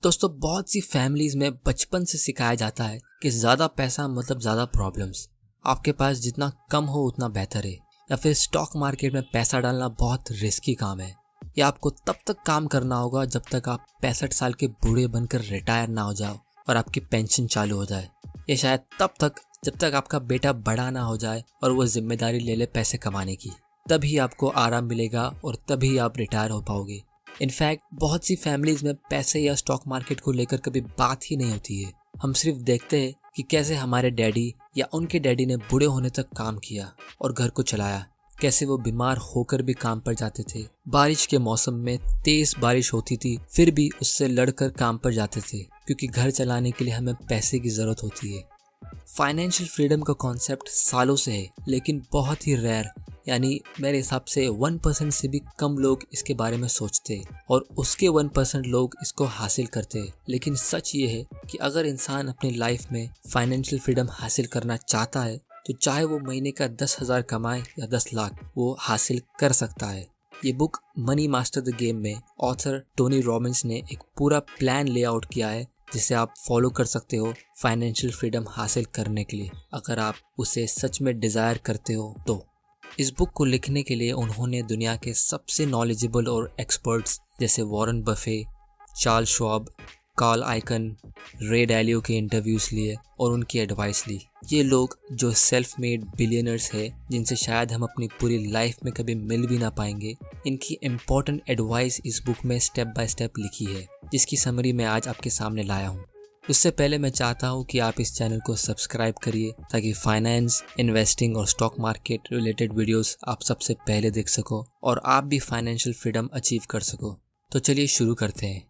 दोस्तों, बहुत सी फैमिलीज में बचपन से सिखाया जाता है कि ज़्यादा पैसा मतलब ज़्यादा प्रॉब्लम्स। आपके पास जितना कम हो उतना बेहतर है, या फिर स्टॉक मार्केट में पैसा डालना बहुत रिस्की काम है। या आपको तब तक काम करना होगा जब तक आप 65 साल के बूढ़े बनकर रिटायर ना हो जाओ और आपकी पेंशन चालू हो जाए। या शायद तब तक जब तक आपका बेटा बड़ा ना हो जाए और वो जिम्मेदारी ले ले पैसे कमाने की। तभी आपको आराम मिलेगा और तभी आप रिटायर हो पाओगे। इनफैक्ट बहुत सी फैमिलीज में पैसे या स्टॉक मार्केट को लेकर कभी बात ही नहीं होती है। हम सिर्फ देखते हैं कि कैसे हमारे डैडी या उनके डैडी ने बूढ़े होने तक काम किया और घर को चलाया, कैसे वो बीमार होकर भी काम पर जाते थे। बारिश के मौसम में तेज बारिश होती थी फिर भी उससे लड़कर काम पर जाते थे, क्योंकि घर चलाने के लिए हमें पैसे की जरूरत होती है। फाइनेंशियल फ्रीडम का कॉन्सेप्ट सालों से है, लेकिन बहुत ही रेयर, यानी मेरे हिसाब से 1% से भी कम लोग इसके बारे में सोचते हैं और उसके 1% लोग इसको हासिल करते हैं। लेकिन सच ये है कि अगर इंसान अपनी लाइफ में फाइनेंशियल फ्रीडम हासिल करना चाहता है तो चाहे वो महीने का 10,000 कमाए या 10 लाख, वो हासिल कर सकता है। ये book money master the game में ऑथर टोनी रॉबिन्स ने एक पूरा प्लान लेआउट किया है जिसे आप फॉलो कर सकते हो फाइनेंशियल फ्रीडम हासिल करने के लिए, अगर आप उसे सच में डिजायर करते हो तो। इस बुक को लिखने के लिए उन्होंने दुनिया के सबसे नॉलेजेबल और एक्सपर्ट्स जैसे Warren Buffett, Charles Schwab, Carl Icahn, Ray Dalio के इंटरव्यूज लिए और उनकी एडवाइस ली। ये लोग जो सेल्फ मेड बिलियनर्स है, जिनसे शायद हम अपनी पूरी लाइफ में कभी मिल भी ना पाएंगे, इनकी इम्पोर्टेंट एडवाइस इस बुक में स्टेप बाय स्टेप लिखी है, जिसकी समरी मैं आज आपके सामने लाया हूँ। उससे पहले मैं चाहता हूँ कि आप इस चैनल को सब्सक्राइब करिए ताकि फाइनेंस, इन्वेस्टिंग और स्टॉक मार्केट रिलेटेड वीडियोस आप सबसे पहले देख सको और आप भी फाइनेंशियल फ्रीडम अचीव कर सको। तो चलिए शुरू करते हैं।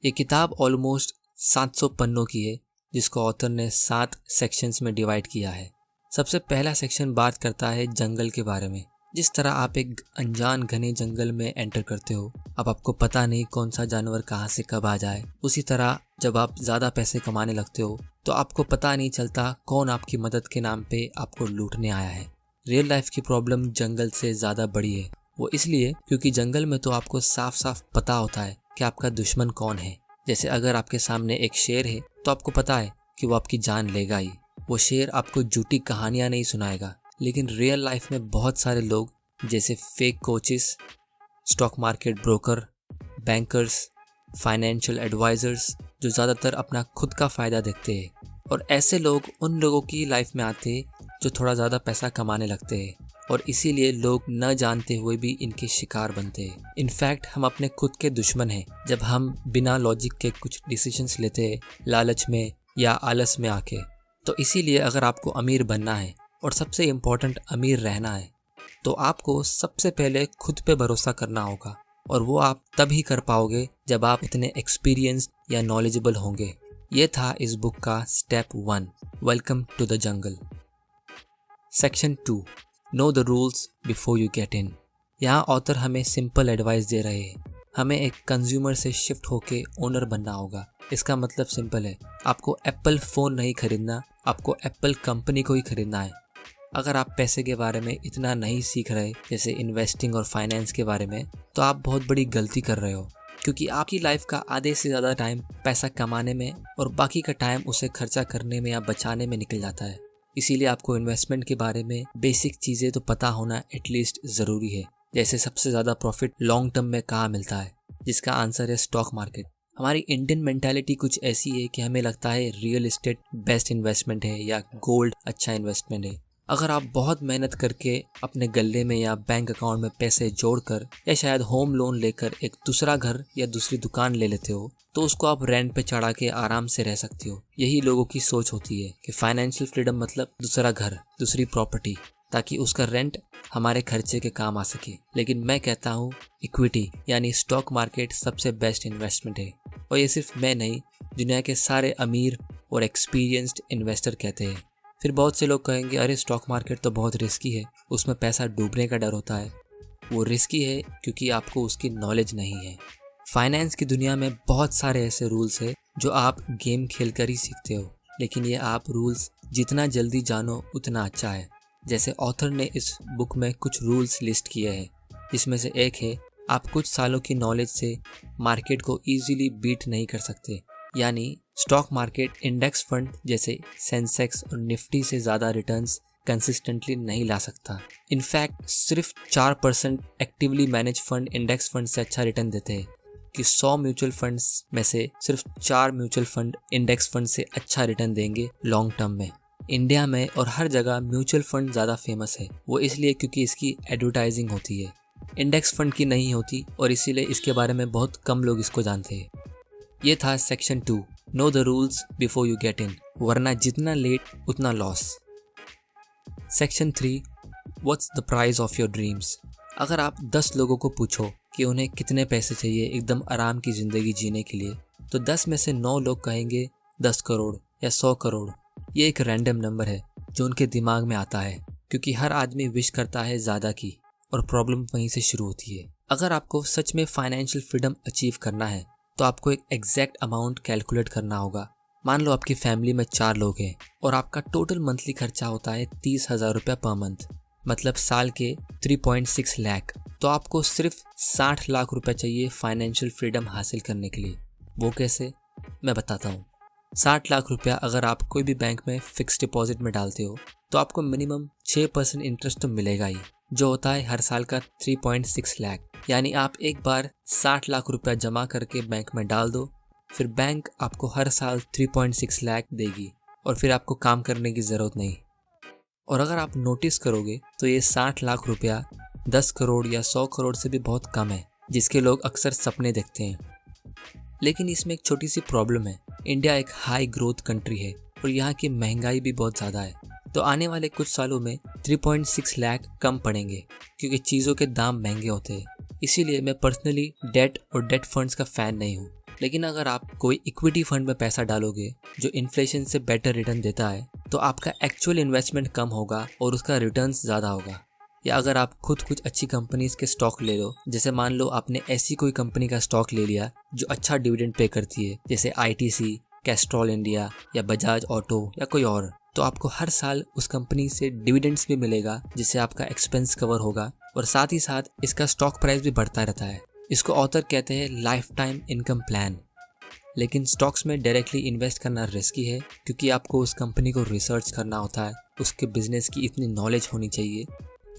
ये किताब ऑलमोस्ट 700 पन्नों की है, जिसको ऑथर ने 7 सेक्शंस में डिवाइड किया है। सबसे पहला सेक्शन बात करता है जंगल के बारे में। जिस तरह आप एक अनजान घने जंगल में एंटर करते हो, अब आपको पता नहीं कौन सा जानवर कहाँ से कब आ जाए। उसी तरह जब आप ज़्यादा पैसे कमाने लगते हो तो आपको पता नहीं चलता कौन आपकी मदद के नाम पे आपको लूटने आया है। रियल लाइफ की प्रॉब्लम जंगल से ज़्यादा बड़ी है। वो इसलिए क्योंकि जंगल में तो आपको साफ साफ पता होता है कि आपका दुश्मन कौन है। जैसे अगर आपके सामने एक शेर है तो आपको पता है कि वो आपकी जान लेगा ही। वो शेर आपको झूठी कहानियां नहीं सुनाएगा। लेकिन रियल लाइफ में बहुत सारे लोग जैसे fake coaches, stock market broker, bankers, financial advisers, जो ज़्यादातर अपना खुद का फ़ायदा देखते हैं, और ऐसे लोग उन लोगों की लाइफ में आते हैं जो थोड़ा ज़्यादा पैसा कमाने लगते हैं, और इसीलिए लोग न जानते हुए भी इनके शिकार बनते हैं। इनफैक्ट हम अपने खुद के दुश्मन हैं जब हम बिना लॉजिक के कुछ डिसीजंस लेते हैं, लालच में या आलस में आके। तो इसीलिए अगर आपको अमीर बनना है और सबसे इम्पोर्टेंट अमीर रहना है तो आपको सबसे पहले खुद पे भरोसा करना होगा, और वो आप तभी कर पाओगे जब आप इतने एक्सपीरियंस या नॉलेजेबल होंगे। ये था इस बुक का step 1, welcome to the jungle. Section 2, know the rules before you get in. यहाँ ऑथर हमें सिंपल एडवाइस दे रहे हैं। हमें एक कंज्यूमर से शिफ्ट होके ओनर बनना होगा। इसका मतलब सिंपल है, आपको एप्पल फ़ोन नहीं खरीदना, आपको एप्पल कंपनी को ही खरीदना है। अगर आप पैसे के बारे में इतना नहीं सीख रहे, जैसे इन्वेस्टिंग और फाइनेंस के बारे में, तो आप बहुत बड़ी गलती कर रहे हो, क्योंकि आपकी लाइफ का आधे से ज़्यादा टाइम पैसा कमाने में और बाकी का टाइम उसे खर्चा करने में या बचाने में निकल जाता है। इसीलिए आपको इन्वेस्टमेंट के बारे में बेसिक चीज़ें तो पता होना एटलीस्ट ज़रूरी है। जैसे सबसे ज़्यादा प्रॉफिट लॉन्ग टर्म में कहाँ मिलता है, जिसका आंसर है स्टॉक मार्केट। हमारी इंडियन मेंटालिटी कुछ ऐसी है कि हमें लगता है रियल एस्टेट बेस्ट इन्वेस्टमेंट है या गोल्ड अच्छा इन्वेस्टमेंट है। अगर आप बहुत मेहनत करके अपने गल्ले में या बैंक अकाउंट में पैसे जोड़कर या शायद होम लोन लेकर एक दूसरा घर या दूसरी दुकान ले लेते हो, तो उसको आप रेंट पे चढ़ा के आराम से रह सकते हो। यही लोगों की सोच होती है कि फाइनेंशियल फ्रीडम मतलब दूसरा घर, दूसरी प्रॉपर्टी, ताकि उसका रेंट हमारे खर्चे के काम आ सके। लेकिन मैं कहता हूँ इक्विटी यानी स्टॉक मार्केट सबसे बेस्ट इन्वेस्टमेंट है, और ये सिर्फ मैं नहीं, दुनिया के सारे अमीर और एक्सपीरियंस्ड इन्वेस्टर कहते हैं। फिर बहुत से लोग कहेंगे, अरे स्टॉक मार्केट तो बहुत रिस्की है, उसमें पैसा डूबने का डर होता है। वो रिस्की है क्योंकि आपको उसकी नॉलेज नहीं है। फाइनेंस की दुनिया में बहुत सारे ऐसे रूल्स हैं जो आप गेम खेलकर ही सीखते हो, लेकिन ये आप रूल्स जितना जल्दी जानो उतना अच्छा है। जैसे ऑथर ने इस बुक में कुछ रूल्स लिस्ट किए हैं, जिसमें से एक है आप कुछ सालों की नॉलेज से मार्केट को इजीली बीट नहीं कर सकते। यानी स्टॉक मार्केट इंडेक्स फंड जैसे सेंसेक्स और निफ्टी से ज़्यादा रिटर्न्स कंसिस्टेंटली नहीं ला सकता। इनफैक्ट सिर्फ 4% actively manage fund index fund से अच्छा रिटर्न देते हैं कि 100 म्यूचुअल फंड्स में से सिर्फ 4 म्यूचुअल फंड इंडेक्स फंड से अच्छा रिटर्न देंगे लॉन्ग टर्म में। इंडिया में और हर जगह म्यूचुअल फंड ज़्यादा फेमस है, वो इसलिए क्योंकि इसकी एडवर्टाइजिंग होती है, इंडेक्स फंड की नहीं होती, और इसीलिए इसके बारे में बहुत कम लोग इसको जानते हैं। ये था section 2, know the rules before you get इन, वरना जितना लेट उतना loss. Section 3, what's the price of your dreams. अगर आप 10 लोगों को पूछो कि उन्हें कितने पैसे चाहिए एकदम आराम की ज़िंदगी जीने के लिए, तो 10 में से 9 लोग कहेंगे 10 करोड़ या 100 करोड़। ये एक रैंडम नंबर है जो उनके दिमाग में आता है, क्योंकि हर आदमी विश करता है ज़्यादा की, और प्रॉब्लम वहीं से शुरू होती है। अगर आपको सच में फाइनेंशियल फ्रीडम अचीव करना है तो आपको एक एग्जैक्ट अमाउंट कैलकुलेट करना होगा। मान लो आपकी फैमिली में 4 लोग हैं और आपका टोटल मंथली खर्चा होता है 30,000 रुपये पर मंथ, मतलब साल के 3.6 लाख। तो आपको सिर्फ 60 लाख रुपए चाहिए फाइनेंशियल फ्रीडम हासिल करने के लिए। वो कैसे, मैं बताता हूँ। 60 लाख रुपया अगर आप कोई भी बैंक में फिक्स डिपॉजिट में डालते हो तो आपको मिनिमम 6% इंटरेस्ट तो मिलेगा ही, जो होता है हर साल का 3.6 लाख। यानी आप एक बार 60 लाख रुपया जमा करके बैंक में डाल दो, फिर बैंक आपको हर साल 3.6 लाख देगी, और फिर आपको काम करने की ज़रूरत नहीं। और अगर आप नोटिस करोगे तो ये 60 लाख रुपया 10 करोड़ या 100 करोड़ से भी बहुत कम है, जिसके लोग अक्सर सपने देखते हैं। लेकिन इसमें एक छोटी सी प्रॉब्लम है। इंडिया एक हाई ग्रोथ कंट्री है और यहाँ की महंगाई भी बहुत ज़्यादा है, तो आने वाले कुछ सालों में 3.6 लाख कम पड़ेंगे, क्योंकि चीज़ों के दाम महंगे होते हैं। इसीलिए मैं पर्सनली डेट और डेट फंड्स का फ़ैन नहीं हूँ। लेकिन अगर आप कोई इक्विटी फंड में पैसा डालोगे जो इन्फ्लेशन से बेटर रिटर्न देता है, तो आपका एक्चुअल इन्वेस्टमेंट कम होगा और उसका रिटर्न्स ज़्यादा होगा। या अगर आप खुद कुछ अच्छी कंपनीज के स्टॉक ले लो, जैसे मान लो आपने ऐसी कोई कंपनी का स्टॉक ले लिया जो अच्छा डिविडेंड पे करती है, जैसे ITC, कैस्ट्रॉल इंडिया या बजाज ऑटो या कोई और, तो आपको हर साल उस कंपनी से डिविडेंड्स भी मिलेगा, जिससे आपका एक्सपेंस कवर होगा, और साथ ही साथ इसका स्टॉक प्राइस भी बढ़ता रहता है। इसको ऑथर कहते हैं लाइफ टाइम इनकम प्लान। लेकिन स्टॉक्स में डायरेक्टली इन्वेस्ट करना रिस्की है, क्योंकि आपको उस कंपनी को रिसर्च करना होता है, उसके बिजनेस की इतनी नॉलेज होनी चाहिए।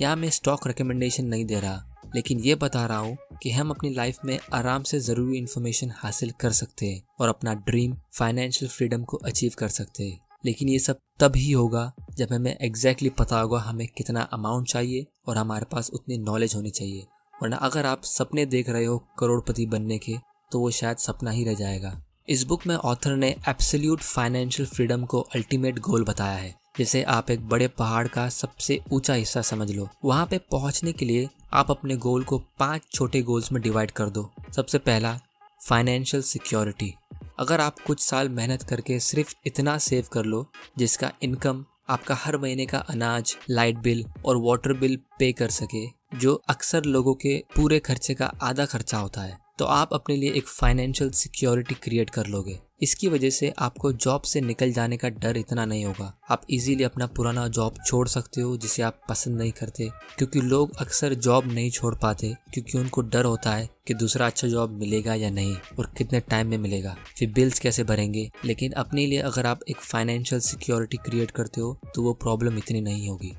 यहाँ मैं स्टॉक रिकमेंडेशन नहीं दे रहा, लेकिन ये बता रहा हूँ कि हम अपनी लाइफ में आराम से ज़रूरी इन्फॉर्मेशन हासिल कर सकते हैं और अपना ड्रीम फाइनेंशियल फ्रीडम को अचीव कर सकते हैं। लेकिन ये सब तब ही होगा जब हमें एग्जैक्टली पता होगा हमें कितना अमाउंट चाहिए और हमारे पास उतनी नॉलेज होनी चाहिए। वरना अगर आप सपने देख रहे हो करोड़पति बनने के, तो वो शायद सपना ही रह जाएगा। इस बुक में ऑथर ने एब्सोल्यूट फाइनेंशियल फ्रीडम को अल्टीमेट गोल बताया है। जैसे आप एक बड़े पहाड़ का सबसे ऊंचा हिस्सा समझ लो। वहाँ पे पहुँचने के लिए आप अपने गोल को 5 छोटे गोल्स में डिवाइड कर दो। सबसे पहला, फाइनेंशियल सिक्योरिटी। अगर आप कुछ साल मेहनत करके सिर्फ इतना सेव कर लो जिसका इनकम आपका हर महीने का अनाज, लाइट बिल और वाटर बिल पे कर सके, जो अक्सर लोगों के पूरे खर्चे का आधा खर्चा होता है, तो आप अपने लिए एक फाइनेंशियल सिक्योरिटी क्रिएट कर लोगे। इसकी वजह से आपको जॉब से निकल जाने का डर इतना नहीं होगा। आप इजीली अपना पुराना जॉब छोड़ सकते हो जिसे आप पसंद नहीं करते, क्योंकि लोग अक्सर जॉब नहीं छोड़ पाते क्योंकि उनको डर होता है कि दूसरा अच्छा जॉब मिलेगा या नहीं और कितने टाइम में मिलेगा, फिर बिल्स कैसे भरेंगे। लेकिन अपने लिए अगर आप एक फाइनेंशियल सिक्योरिटी क्रिएट करते हो तो वो प्रॉब्लम इतनी नहीं होगी।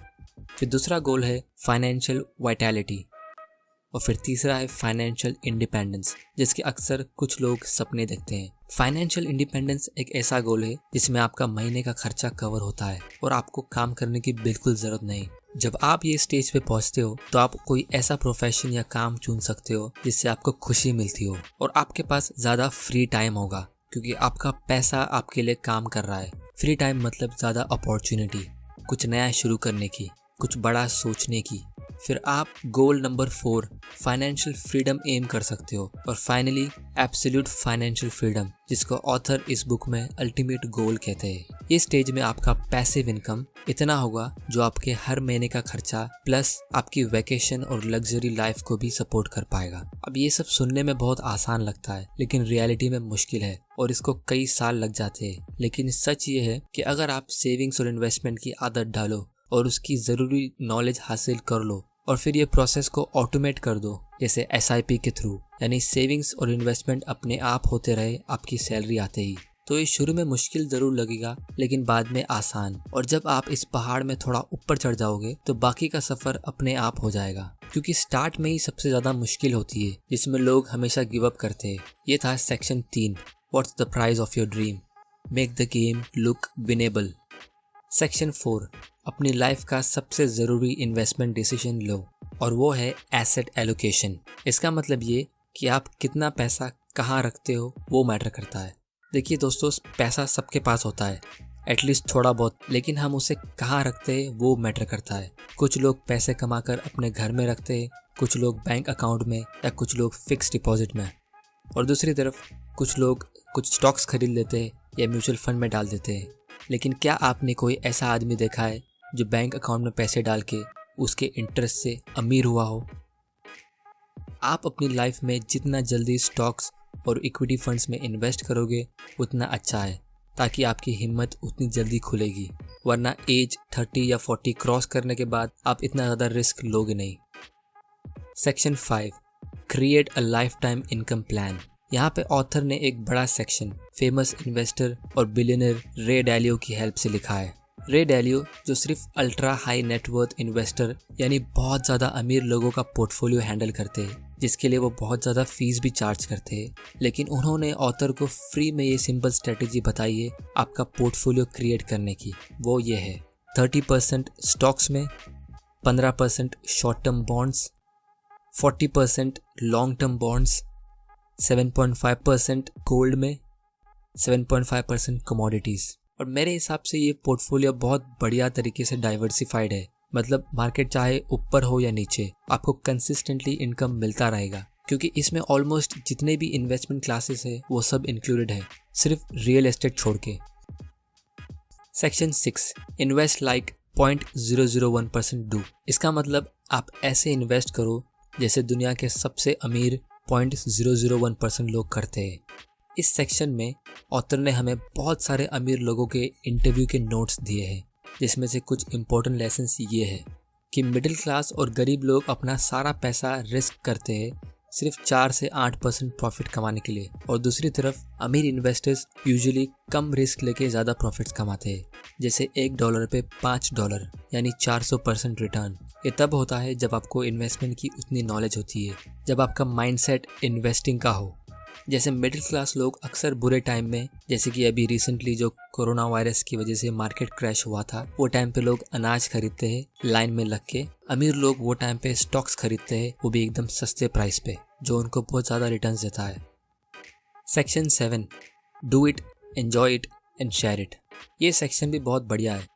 फिर दूसरा गोल है फाइनेंशियल वाइटैलिटी, और फिर तीसरा है फाइनेंशियल इंडिपेंडेंस, जिसके अक्सर कुछ लोग सपने देखते हैं। फाइनेंशियल इंडिपेंडेंस एक ऐसा गोल है जिसमें आपका महीने का खर्चा कवर होता है और आपको काम करने की बिल्कुल जरूरत नहीं। जब आप ये स्टेज पे पहुंचते हो तो आप कोई ऐसा प्रोफेशन या काम चुन सकते हो जिससे आपको खुशी मिलती हो और आपके पास ज्यादा फ्री टाइम होगा, क्योंकि आपका पैसा आपके लिए काम कर रहा है। फ्री टाइम मतलब ज्यादा अपॉर्चुनिटी, कुछ नया शुरू करने की, कुछ बड़ा सोचने की। फिर आप goal number 4 financial freedom aim कर सकते हो, और फाइनली एब्सोल्यूट फाइनेंशियल फ्रीडम, जिसको ऑथर इस बुक में अल्टीमेट गोल कहते हैं। ये स्टेज में आपका पैसिव इनकम इतना होगा जो आपके हर महीने का खर्चा प्लस आपकी वैकेशन और लग्जरी लाइफ को भी सपोर्ट कर पाएगा। अब ये सब सुनने में बहुत आसान लगता है, लेकिन रियलिटी में मुश्किल है और इसको कई साल लग जाते हैं। लेकिन सच ये है कि अगर आप सेविंग्स और इन्वेस्टमेंट की आदत डालो और उसकी ज़रूरी नॉलेज हासिल कर लो, और फिर ये प्रोसेस को ऑटोमेट कर दो, जैसे SIP के थ्रू, यानी सेविंग्स और इन्वेस्टमेंट अपने आप होते रहे आपकी सैलरी आते ही। तो ये शुरू में मुश्किल जरूर लगेगा, लेकिन बाद में आसान, और जब आप इस पहाड़ में थोड़ा ऊपर चढ़ जाओगे तो बाकी का सफर अपने आप हो जाएगा, क्योंकि स्टार्ट में ही सबसे ज्यादा मुश्किल होती है, जिसमें लोग हमेशा गिव अप करते हैं। ये था section 3, what's the price of your dream, make the game look winnable. Section 4, अपनी लाइफ का सबसे ज़रूरी इन्वेस्टमेंट डिसीजन लो, और वो है एसेट एलोकेशन। इसका मतलब ये कि आप कितना पैसा कहाँ रखते हो वो मैटर करता है। देखिए दोस्तों, पैसा सबके पास होता है, एटलीस्ट थोड़ा बहुत, लेकिन हम उसे कहाँ रखते हैं वो मैटर करता है। कुछ लोग पैसे कमाकर अपने घर में रखते हैं, कुछ लोग बैंक अकाउंट में, या कुछ लोग फिक्स डिपॉजिट में, और दूसरी तरफ कुछ लोग कुछ स्टॉक्स खरीद लेते हैं या म्यूचुअल फंड में डाल देते हैं। लेकिन क्या आपने कोई ऐसा आदमी देखा है जो बैंक अकाउंट में पैसे डाल के उसके इंटरेस्ट से अमीर हुआ हो? आप अपनी लाइफ में जितना जल्दी स्टॉक्स और इक्विटी फंड्स में इन्वेस्ट करोगे उतना अच्छा है, ताकि आपकी हिम्मत उतनी जल्दी खुलेगी, वरना एज 30 या 40 क्रॉस करने के बाद आप इतना ज़्यादा रिस्क लोगे नहीं। Section 5, create a life time income plan. यहाँ पे ऑथर ने एक बड़ा सेक्शन फेमस इन्वेस्टर और बिलियनर रे डालियो की हेल्प से लिखा है। रे डालियो जो सिर्फ अल्ट्रा हाई नेटवर्थ इन्वेस्टर यानी बहुत ज़्यादा अमीर लोगों का पोर्टफोलियो हैंडल करते हैं, जिसके लिए वो बहुत ज़्यादा फीस भी चार्ज करते हैं, लेकिन उन्होंने ऑथर को फ्री में ये सिंपल स्ट्रेटेजी बताई है आपका पोर्टफोलियो क्रिएट करने की। वो ये है 30% स्टॉक्स में, 15% short term bonds, 40% long term bonds, 7.5% gold में, 7.5% कमोडिटीज़। और मेरे हिसाब से ये पोर्टफोलियो बहुत बढ़िया तरीके से डाइवर्सिफाइड है, मतलब मार्केट चाहे ऊपर हो या नीचे आपको कंसिस्टेंटली इनकम मिलता रहेगा, क्योंकि इसमें ऑलमोस्ट जितने भी इन्वेस्टमेंट क्लासेस है वो सब इंक्लूडेड है, सिर्फ रियल एस्टेट छोड़ के। Section 6, invest like 0.001% do. इसका मतलब आप ऐसे इन्वेस्ट करो जैसे दुनिया के सबसे अमीर 0.001% लोग करते हैं। इस सेक्शन में ऑथर ने हमें बहुत सारे अमीर लोगों के इंटरव्यू के नोट्स दिए हैं, जिसमें से कुछ इम्पोर्टेंट लेसन्स ये है कि मिडिल क्लास और गरीब लोग अपना सारा पैसा रिस्क करते हैं सिर्फ 4 से 8% प्रॉफिट कमाने के लिए, और दूसरी तरफ अमीर इन्वेस्टर्स यूजुअली कम रिस्क लेके ज़्यादा प्रॉफिट्स कमाते हैं, जैसे $1 पे $5 यानी 400% रिटर्न। ये तब होता है जब आपको इन्वेस्टमेंट की उतनी नॉलेज होती है, जब आपका माइंडसेट इन्वेस्टिंग का हो। जैसे मिडिल क्लास लोग अक्सर बुरे टाइम में, जैसे कि अभी रिसेंटली जो कोरोना वायरस की वजह से मार्केट क्रैश हुआ था, वो टाइम पे लोग अनाज खरीदते हैं लाइन में लग के। अमीर लोग वो टाइम पे स्टॉक्स खरीदते हैं, वो भी एकदम सस्ते प्राइस पे, जो उनको बहुत ज़्यादा रिटर्न्स देता है। Section 7, do it, enjoy it and share it. ये सेक्शन भी बहुत बढ़िया है,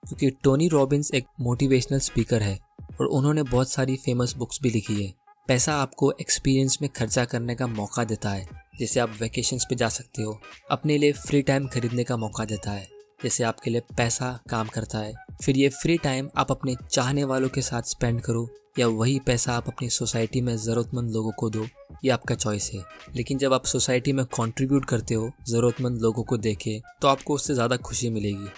क्योंकि टोनी रॉबिन्स एक मोटिवेशनल स्पीकर है और उन्होंने बहुत सारी फेमस बुक्स भी लिखी है। पैसा आपको एक्सपीरियंस में खर्चा करने का मौका देता है, जैसे आप वैकेशंस पे जा सकते हो। अपने लिए फ्री टाइम खरीदने का मौका देता है, जैसे आपके लिए पैसा काम करता है। फिर ये फ्री टाइम आप अपने चाहने वालों के साथ स्पेंड करो, या वही पैसा आप अपनी सोसाइटी में ज़रूरतमंद लोगों को दो, ये आपका चॉइस है। लेकिन जब आप सोसाइटी में कंट्रीब्यूट करते हो ज़रूरतमंद लोगों को देके, तो आपको उससे ज़्यादा खुशी मिलेगी।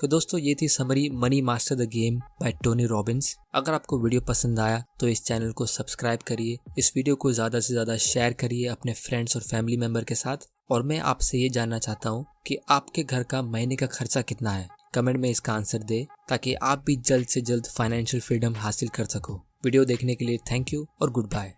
तो दोस्तों, ये थी summary money master the game by Tony Robbins. अगर आपको वीडियो पसंद आया तो इस चैनल को सब्सक्राइब करिए, इस वीडियो को ज़्यादा से ज़्यादा शेयर करिए अपने फ्रेंड्स और फैमिली मेम्बर के साथ। और मैं आपसे ये जानना चाहता हूँ कि आपके घर का महीने का खर्चा कितना है। कमेंट में इसका आंसर दे, ताकि आप भी जल्द से जल्द फाइनेंशियल फ्रीडम हासिल कर सको। वीडियो देखने के लिए थैंक यू और गुड बाय।